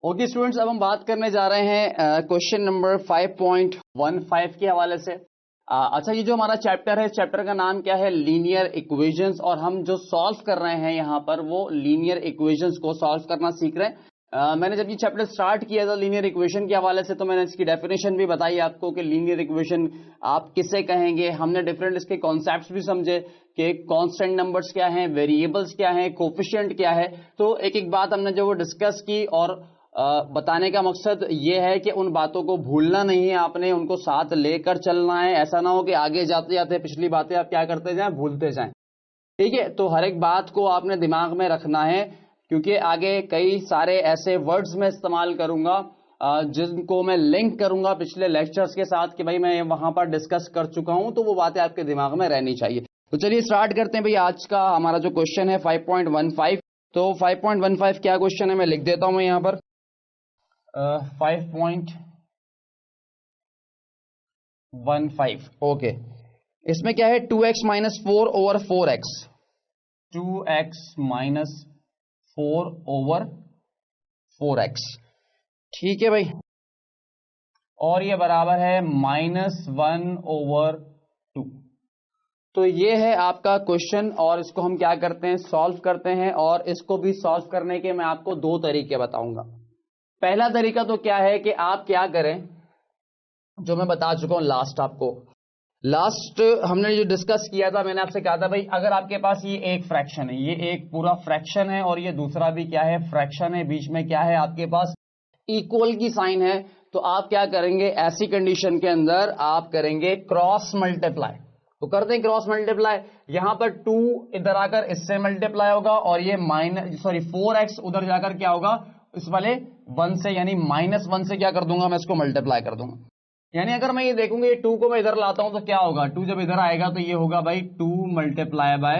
Okay students, अब हम बात करने जा रहे हैं क्वेश्चन नंबर 5.15 के हवाले से। अच्छा, ये जो हमारा चैप्टर है, इस चैप्टर का नाम क्या है? Linear equations. और हम जो सॉल्व कर रहे हैं यहाँ पर वो लीनियर इक्वेशंस को सॉल्व करना सीख रहे हैं। मैंने जब ये चैप्टर स्टार्ट किया था लीनियर इक्वेशन के हवाले से, तो मैंने इसकी डेफिनेशन भी बताई आपको कि लीनियर इक्वेशन आप किसे कहेंगे। हमने डिफरेंट इसके कॉन्सेप्ट्स भी समझे कि कांस्टेंट नंबर्स क्या हैं, वेरिएबल्स क्या हैं, कोफिशिएंट क्या है। तो एक एक बात हमने जो वो डिस्कस की और बताने का मकसद ये है कि उन बातों को भूलना नहीं है, आपने उनको साथ लेकर चलना है। ऐसा ना हो कि आगे जाते जाते पिछली बातें आप क्या करते जाएं, भूलते जाएं। ठीक है, तो हर एक बात को आपने दिमाग में रखना है, क्योंकि आगे कई सारे ऐसे वर्ड्स में इस्तेमाल करूंगा जिनको मैं लिंक करूंगा पिछले लेक्चर्स के साथ कि भाई मैं वहां पर डिस्कस कर चुका हूं, तो वो बातें आपके दिमाग में रहनी चाहिए। तो चलिए स्टार्ट करते हैं भाई। आज का हमारा जो क्वेश्चन है 5.15, तो 5.15 क्या क्वेश्चन है मैं लिख देता हूं यहां पर। 5.15 ओके। इसमें क्या है? 2x minus 4 over 4x, 2x minus 4 over 4x। ठीक है भाई, और ये बराबर है -1 ओवर 2। तो ये है आपका क्वेश्चन, और इसको हम क्या करते हैं, सॉल्व करते हैं। और इसको भी सॉल्व करने के मैं आपको दो तरीके बताऊंगा। पहला तरीका तो क्या है कि आप क्या करें, जो मैं बता चुका हूं लास्ट हमने जो डिस्कस किया था, मैंने आपसे कहा था भाई अगर आपके पास ये एक फ्रैक्शन है, ये एक पूरा फ्रैक्शन है और ये दूसरा भी क्या है, फ्रैक्शन है, बीच में क्या है आपके पास इक्वल की साइन है, तो आप क्या करेंगे, ऐसी कंडीशन के अंदर आप करेंगे क्रॉस मल्टीप्लाई। तो करते हैं क्रॉस मल्टीप्लाई। यहां पर 2 इधर आकर इससे मल्टीप्लाई होगा और ये 4x उधर जाकर क्या होगा, इस वाले 1 से यानी -1 से क्या कर दूंगा, मैं इसको मल्टीप्लाई कर दूंगा। यानी अगर मैं ये देखूंगा ये 2 को मैं इधर लाता हूं तो क्या होगा, 2 जब इधर आएगा तो ये होगा भाई 2 मल्टीप्लाई बाय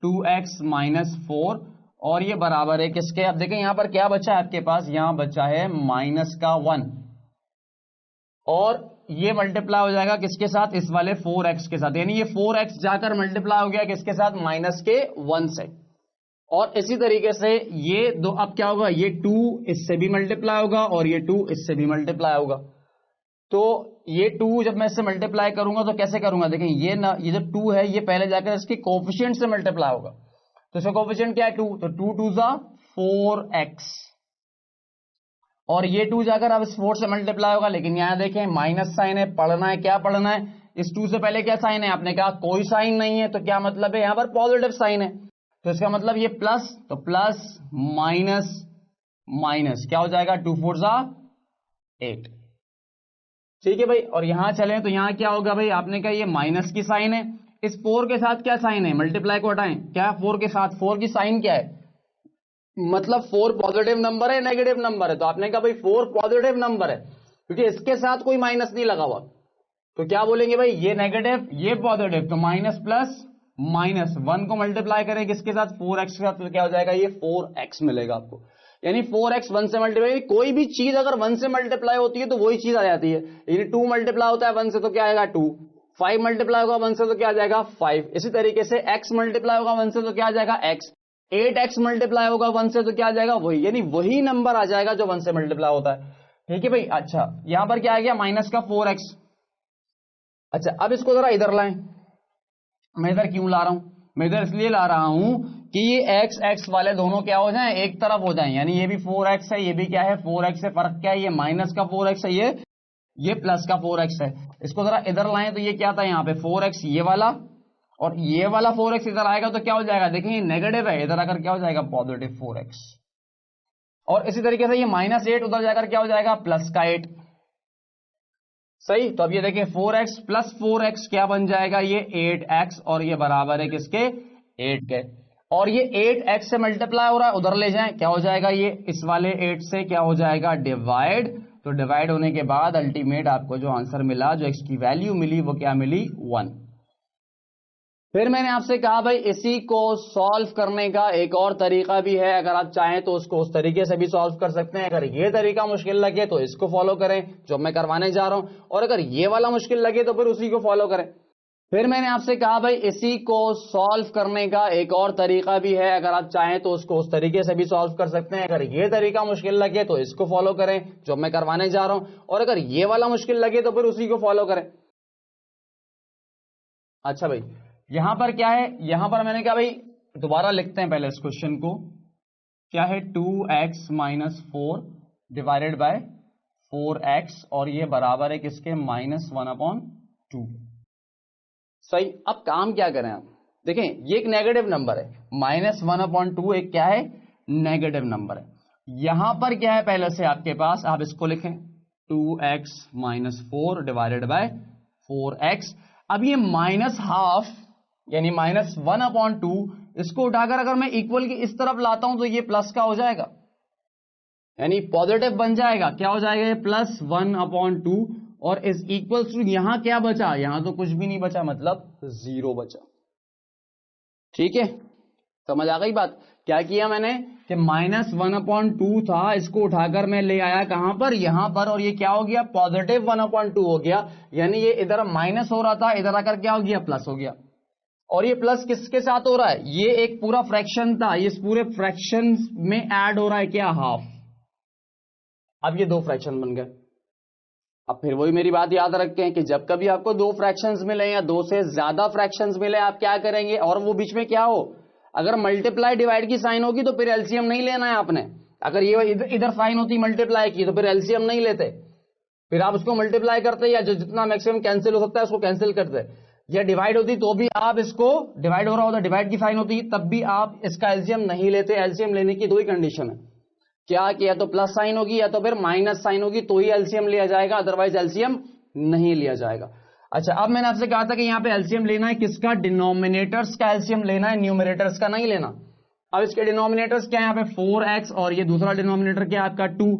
2x माइनस 4, और ये बराबर है किसके? अब देखें यहां पर क्या बचा है आपके पास, यहां बचा है -1, और ये मल्टीप्लाई हो जाएगा किसके साथ, इस वाले 4x के साथ। यानी ये 4x जाकर मल्टीप्लाई हो गया किसके साथ, -1 से। और इसी तरीके से ये दो, अब क्या होगा, ये 2 इससे भी मल्टीप्लाई होगा और ये 2 इससे भी मल्टीप्लाई होगा। तो ये 2 जब मैं इससे मल्टीप्लाई करूंगा तो कैसे करूंगा, देखें ये जो 2 है ये पहले जाकर इसके कोफिशिएंट से मल्टीप्लाई होगा। तो इसका कोफिशिएंट क्या है, 2, तो 2 2 जा 4x, और ये 2 जाकर अब इस 4 से मल्टीप्लाई होगा। लेकिन यहां देखें माइनस साइन है, पढ़ना है, क्या पढ़ना है, इस 2 से पहले क्या साइन है, आपने कहा कोई साइन नहीं है, तो क्या मतलब है, यहां पर पॉजिटिव साइन है, तो इसका मतलब ये प्लस, तो प्लस माइनस माइनस क्या हो जाएगा, 2 4 जा 8। ठीक है भाई, और यहां चले तो यहां क्या होगा भाई, आपने कहा ये माइनस की साइन है, इस 4 के साथ क्या साइन है, मल्टीप्लाई को हटाएं, क्या है 4 के साथ, 4 की साइन क्या है, मतलब 4 पॉजिटिव नंबर है, नेगेटिव नंबर है, तो आपने कहा भाई 4 पॉजिटिव नंबर है क्योंकि इसके साथ कोई माइनस नहीं लगा हुआ, तो क्या बोलेंगे भाई, ये नेगेटिव ये पॉजिटिव, तो माइनस प्लस माइनस, 1 को मल्टीप्लाई करें किसके साथ, 4x के साथ, तो क्या हो जाएगा, ये 4x मिलेगा आपको। यानी 4x 1 से मल्टीप्लाई, कोई भी चीज अगर 1 से मल्टीप्लाई होती है तो वही चीज आ जाती है। यानी 2 मल्टीप्लाई होता है 1 से तो क्या आएगा 2, 5 मल्टीप्लाई होगा 1 से तो क्या आ जाएगा 5। इसी तरीके से x मल्टीप्लाई होगा 1 से तो क्या आ जाएगा x, 8x मल्टीप्लाई होगा 1 से तो क्या आ जाएगा वही, यानी वही नंबर आ जाएगा जो 1 से मल्टीप्लाई होता है। ठीक है भाई, अच्छा यहां पर क्या आ गया, माइनस का 4x। अच्छा अब इसको जरा इधर लाएं, मैं इधर क्यों ला रहा हूं, मैं इधर इसलिए ला रहा हूं कि ये x x वाले दोनों क्या हो जाएं, एक तरफ हो जाएं। यानी ये भी 4x है, ये भी क्या है 4x है, फर्क क्या है, ये माइनस का 4x है, ये प्लस का 4x है। इसको जरा इधर लाएं तो ये क्या था, यहाँ पे 4x ये वाला, और ये वाला 4x इधर आएगा तो क्या हो जाएगा, देखिए ये नेगेटिव है, इधर आकर क्या हो जाएगा पॉजिटिव 4x। और इसी तरीके से ये -8 उधर जाकर क्या हो जाएगा, प्लस का 8। सही, तो अब ये देखिए 4x प्लस 4x क्या बन जाएगा, ये 8x, और ये बराबर है किसके, 8 के। और ये 8x से मल्टीप्लाई हो रहा है, उधर ले जाएं, क्या हो जाएगा, ये इस वाले 8 से क्या हो जाएगा डिवाइड, तो डिवाइड होने के बाद अल्टीमेट आपको जो आंसर मिला, जो x की वैल्यू मिली वो क्या मिली, 1। फिर मैंने आपसे कहा भाई इसी को सॉल्व करने का एक और तरीका भी है, अगर आप चाहें तो उसको उस तरीके से भी सॉल्व कर सकते हैं। अगर ये तरीका मुश्किल लगे तो इसको फॉलो करें जो मैं करवाने जा रहा हूं, और अगर ये वाला मुश्किल लगे तो फिर उसी को फॉलो करें। फिर मैंने आपसे कहा भाई इसी को सॉल्व करने का एक और तरीका भी है, अगर आप चाहें तो उसको उस तरीके से भी सॉल्व कर सकते हैं। अगर ये तरीका मुश्किल लगे तो इसको फॉलो करें जो मैं करवाने जा रहा हूं, और अगर ये वाला मुश्किल लगे तो फिर उसी को फॉलो करें। अच्छा भाई यहां पर क्या है, यहां पर मैंने कहा भाई दोबारा लिखते हैं पहले इस क्वेश्चन को। क्या है 2x minus 4 divided by 4x, और ये बराबर है किसके, -1/2। सही। अब काम क्या करें आप, देखें ये एक नेगेटिव नंबर है, -1/2 एक क्या है, नेगेटिव नंबर है। यहां पर क्या है पहले से आपके पास, आप इसको लिखें 2x minus 4 divided by 4x। अब ये -½ यानी -1/2, इसको उठाकर अगर मैं इक्वल की इस तरफ लाता हूं तो ये प्लस का हो जाएगा, यानी पॉजिटिव बन जाएगा। क्या हो जाएगा ये, +1/2, और इज इक्वल टू यहां क्या बचा, यहां तो कुछ भी नहीं बचा, मतलब 0 बचा। ठीक है, समझ आ गई बात। क्या किया मैंने कि -1/2 था, इसको उठाकर मैं ले आया कहां पर, यहां पर, और ये क्या हो गया, +1/2 हो गया। यानी ये इधर माइनस हो रहा था, इधर आकर क्या हो गया, प्लस हो गया। और ये प्लस किसके साथ हो रहा है, ये एक पूरा फ्रैक्शन था, ये इस पूरे फ्रैक्शन में ऐड हो रहा है क्या, हाफ। अब ये 2 फ्रैक्शन बन गए। अब फिर वही मेरी बात याद रखें कि जब कभी आपको 2 फ्रैक्शंस मिले या 2 से ज्यादा फ्रैक्शंस मिले, आप क्या करेंगे, और वो बीच में क्या हो, अगर मल्टीप्लाई डिवाइड की साइन होगी तो फिर एलसीएम नहीं लेना है आपने। अगर ये इधर साइन होती मल्टीप्लाई की तो फिर एलसीएम नहीं लेते, फिर आप उसको मल्टीप्लाई करते या जो जितना मैक्सिमम कैंसिल हो सकता है उसको कैंसिल करते। या डिवाइड होती तो भी आप इसको, डिवाइड हो रहा होता, डिवाइड की साइन होती तब भी आप इसका एलसीएम नहीं लेते। एलसीएम लेने की 2 ही कंडीशन है, क्या कि या तो प्लस साइन होगी या तो फिर माइनस साइन होगी, तो ही एलसीएम लिया जाएगा, अदरवाइज एलसीएम नहीं लिया जाएगा। अच्छा अब मैंने आपसे कहा था कि यहां पे एलसीएम लेना है किसका, डिनोमिनेटर्स का एलसीएम लेना है, न्यूमरेटर्स का नहीं लेना। अब इसके डिनोमिनेटर्स क्या है, यहाँ पे 4x, और ये दूसरा डिनोमिनेटर क्या है आपका 2।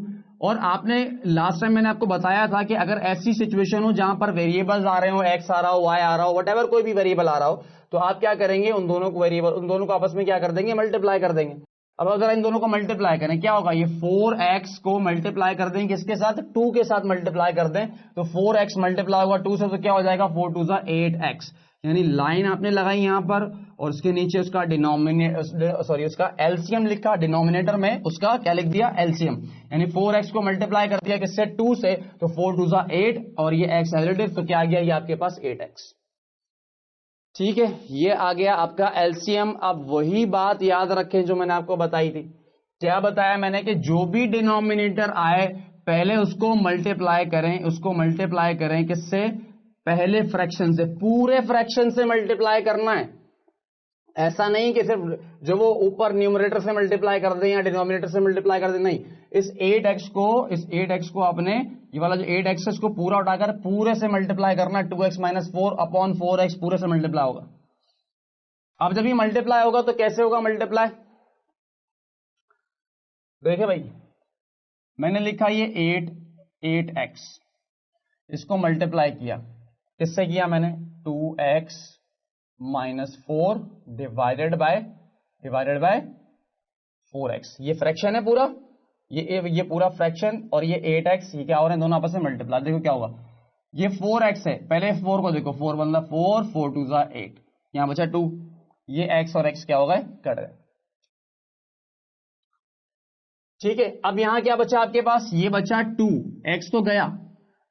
और आपने लास्ट टाइम मैंने आपको बताया था कि अगर ऐसी सिचुएशन हो जहां पर वेरिएबल्स आ रहे हो, x आ रहा हो, y आ रहा हो, वट कोई भी वेरिएबल आ रहा हो, तो आप क्या करेंगे, उन दोनों को वेरिएबल, उन दोनों को आपस में क्या कर देंगे, मल्टीप्लाई कर देंगे। अब अगर इन दोनों को मल्टीप्लाई करें क्या होगा, ये 4x को मल्टीप्लाई कर दें किसके साथ, 2 के साथ मल्टीप्लाई कर दें, तो 4x मल्टीप्लाई होगा 2 से, तो क्या हो जाएगा, 4 2 8x। यानी लाइन आपने लगाई यहां पर, और उसके नीचे उसका उसका एलसीएम लिखा, डिनोमिनेटर में उसका क्या लिख दिया, एलसीएम। यानी 4x को मल्टीप्लाई कर दिया किससे, 2 से, तो 4 2 8, और ये x एडिटिव, तो क्या आ गया, ये आपके पास 8x। ठीक है, ये आ गया आपका एलसीएम। अब वही बात याद रखें जो मैंने आपको बताई थी। क्या बताया मैंने कि जो भी डिनोमिनेटर आए पहले उसको मल्टीप्लाई करें, उसको मल्टीप्लाई करें किससे, पहले फ्रैक्शन से, पूरे फ्रैक्शन से मल्टीप्लाई करना है। ऐसा नहीं कि सिर्फ जो वो ऊपर न्यूमरेटर से मल्टीप्लाई कर दें या डिनोमिनेटर से मल्टीप्लाई कर दें, नहीं, इस 8x को आपने, ये वाला जो 8x है इसको पूरा उठाकर पूरे से मल्टीप्लाई करना, 2x माइनस 4/4x पूरे से मल्टीप्लाई होगा। अब जब ये मल्टीप्लाई होगा तो कैसे होगा मल्टीप्लाई, देखिए भाई मैंने लिखा ये 8x, इसको मल्टीप्लाई किया, किससे किया मैंने, 2x minus 4 divided by 4x। ये फ्रैक्शन है पूरा, ये पूरा फ्रैक्शन, और ये 8x, ये क्या हो रहे हैं, दोनों आपस में मल्टीप्लाई। देखो क्या होगा, ये 4x है, पहले 4 को देखो, 4 1 4, 4 2 8, यहां बचा 2, ये x और x क्या हो गए, कट गए। ठीक है, अब यहां क्या बचा आपके पास, ये बचा 2, x तो गया।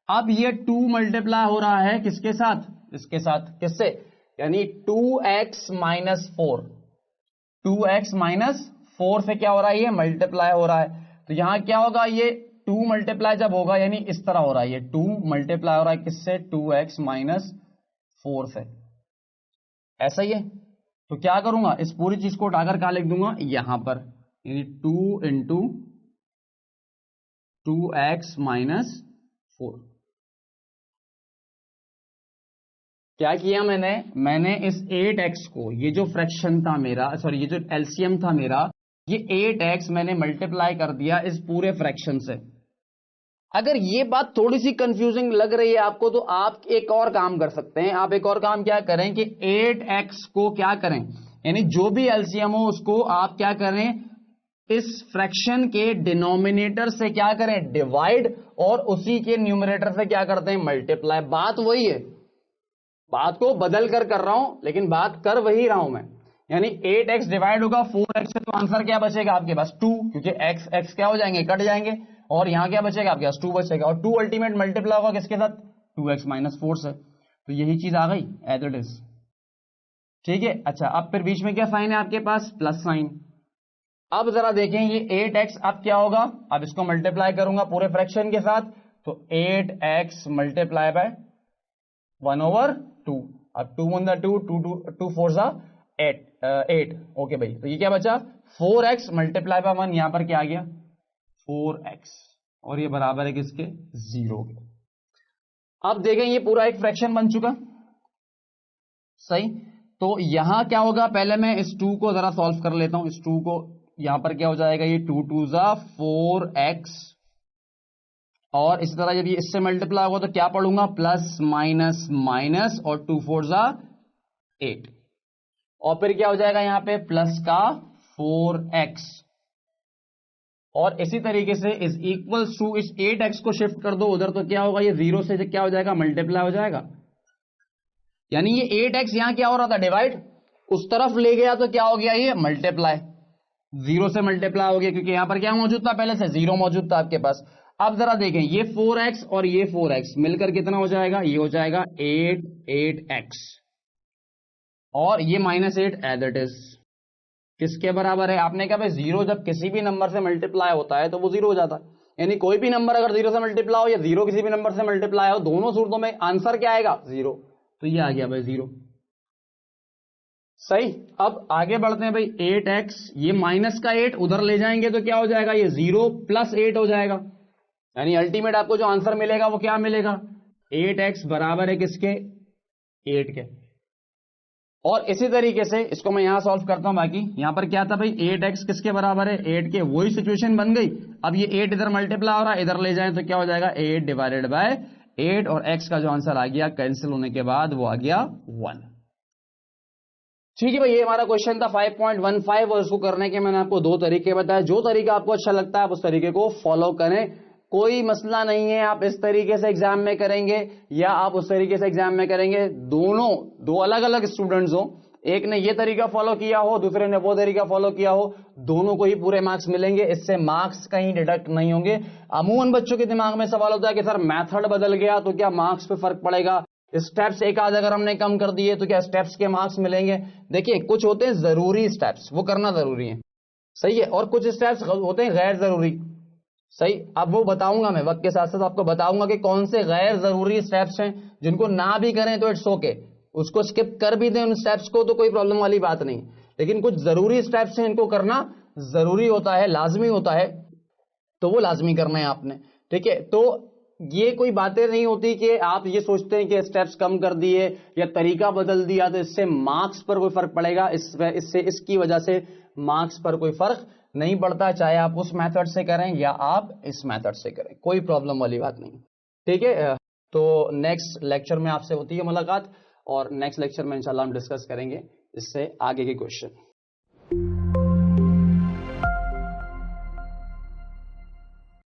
अब ये 2 मल्टीप्लाई हो रहा है किसके साथ, इसके साथ, किससे, यानी 2x माइनस 4, 2x माइनस 4 से क्या हो रहा है, ये मल्टीप्लाई हो रहा है। तो यहां क्या होगा, ये 2 मल्टीप्लाई जब होगा, यानी इस तरह हो रहा है, ये 2 मल्टीप्लाई हो रहा है किससे, 2x माइनस 4 से, ऐसा ही है। तो क्या करूंगा, इस पूरी चीज को उठाकर क्या लिख दूंगा यहां पर, यानी 2 इंटू 2x माइनस 4। क्या किया मैंने इस 8x को, ये जो फ्रैक्शन था मेरा, सॉरी ये जो एलसीएम था मेरा, ये 8x मैंने मल्टीप्लाई कर दिया इस पूरे फ्रैक्शन से। अगर ये बात थोड़ी सी कंफ्यूजिंग लग रही है आपको, तो आप एक और काम कर सकते हैं। आप एक और काम क्या करें कि 8x को क्या करें, यानी जो भी एलसीएम हो उसको आप क्या करें, इस फ्रैक्शन के डिनोमिनेटर से क्या करें, डिवाइड, और उसी के न्यूमरेटर से क्या करते हैं, मल्टीप्लाई। बात वही है, बात को बदल कर रहा हूं, लेकिन बात कर वही रहा हूं मैं। यानी 8x डिवाइड होगा 4x से, तो आंसर क्या बचेगा आपके पास 2, क्योंकि x क्या हो जाएंगे, कट जाएंगे, और यहां क्या बचेगा आपके पास 2 बचेगा, और 2 अल्टीमेट मल्टीप्लाई होगा किसके साथ, 2x माइनस 4 से। तो यही चीज आ गई एज इट इज, ठीक है। अच्छा, अब फिर बीच में क्या साइन है आपके पास, प्लस साइन। अब जरा देखें ये 8x अब क्या होगा, अब इसको मल्टीप्लाई करूंगा पूरे फ्रैक्शन के साथ, तो 8x मल्टीप्लाई बाय 1/2। अब 2 2 4 8 ओके भाई। तो ये क्या बचा, 4x मल्टीप्लाई बाय 1, यहां पर क्या आ गया 4x, और ये बराबर है किसके, 0 के। अब देखें ये पूरा एक फ्रैक्शन बन चुका, सही। तो यहां क्या होगा, पहले मैं इस 2 को जरा सॉल्व कर लेता हूं। इस 2 को यहां पर क्या हो जाएगा, ये 2 2 4x, और इसी तरह जब ये इससे मल्टीप्लाई होगा तो क्या पढ़ूंगा, प्लस माइनस माइनस, और 2 4 8, और फिर क्या हो जाएगा यहां पे प्लस का 4x, और इसी तरीके से इस इक्वल्स टू इस 8x को शिफ्ट कर दो उधर, तो क्या होगा, ये 0 से क्या हो जाएगा, मल्टीप्लाई हो जाएगा। यानी ये 8x यहां क्या हो रहा था, डिवाइड, उस तरफ ले गया तो क्या हो गया, ये मल्टीप्लाई, 0 से मल्टीप्लाई हो गया, क्योंकि यहां पर क्या मौजूद था, पहले से 0 मौजूद था आपके पास। अब जरा देखें ये 4x और ये 4x मिलकर कितना हो जाएगा, ये हो जाएगा 8x, और ये -8 एज इट इज किसके बराबर है, आपने कहा भाई 0 जब किसी भी नंबर से मल्टीप्लाई होता है तो वो 0 हो जाता है। यानी कोई भी नंबर अगर 0 से मल्टीप्लाई हो या 0 किसी भी नंबर से मल्टीप्लाई हो, दोनों सूरतों में आंसर क्या आएगा, 0। तो ये आ गया भाई 0, सही। अब आगे बढ़ते हैं भाई, 8x, ये माइनस का 8 उधर ले जाएंगे तो क्या हो जाएगा, ये 0 प्लस 8 हो जाएगा। यानी अल्टीमेट आपको जो आंसर मिलेगा वो क्या मिलेगा, 8x बराबर है किसके, 8 के। और इसी तरीके से इसको मैं यहां सॉल्व करता हूं। बाकी यहां पर क्या था भाई, 8x किसके बराबर है, 8 के, वही सिचुएशन बन गई। अब ये 8 इधर मल्टीप्लाई हो रहा है, इधर ले जाएं तो क्या हो जाएगा, 8 डिवाइडेड बाय 8, और x का जो आंसर आ गया कैंसिल होने के बाद वो आ गया 1। ठीक है भाई, ये हमारा क्वेश्चन था 5.15, और उसको करने के मैंने आपको 2 तरीके बताए। जो तरीका आपको अच्छा लगता है आप उस तरीके को फॉलो करें, कोई मसला नहीं है। आप इस तरीके से एग्जाम में करेंगे या आप उस तरीके से एग्जाम में करेंगे, दोनों 2 अलग अलग स्टूडेंट्स हो, एक ने ये तरीका फॉलो किया हो, दूसरे ने वो तरीका फॉलो किया हो, दोनों को ही पूरे मार्क्स मिलेंगे, इससे मार्क्स कहीं डिडक्ट नहीं होंगे। अमूमन बच्चों के दिमाग में सवाल होता है कि सर मेथड बदल गया तो क्या मार्क्स पे फर्क पड़ेगा, स्टेप्स एक आध अगर हमने कम कर दिए तो क्या स्टेप्स के मार्क्स मिलेंगे। देखिए कुछ होते हैं जरूरी स्टेप्स, वो करना जरूरी है, सही है, और कुछ स्टेप्स होते हैं गैर जरूरी, सही। अब वो बताऊंगा मैं वक्त के साथ साथ, आपको बताऊंगा कि कौन से गैर जरूरी स्टेप्स हैं जिनको ना भी करें तो इट्स ओके, उसको स्किप कर भी दें उन स्टेप्स को तो कोई प्रॉब्लम वाली बात नहीं, लेकिन कुछ जरूरी स्टेप्स हैं इनको करना जरूरी होता है, लाजमी होता है, तो वो लाजमी करना है आपने, ठीक है। तो ये कोई बातें नहीं होती कि आप ये सोचते हैं कि स्टेप्स कम कर दिए या तरीका बदल दिया तो इससे मार्क्स पर कोई फर्क पड़ेगा, इससे इसकी वजह से मार्क्स पर कोई फर्क नहीं पड़ता, चाहे आप उस मेथड से करें या आप इस मेथड से करें, कोई प्रॉब्लम वाली बात नहीं, ठीक है। तो नेक्स्ट लेक्चर में आपसे होती है मुलाकात, और नेक्स्ट लेक्चर में इंशाल्लाह हम डिस्कस करेंगे इससे आगे के क्वेश्चन।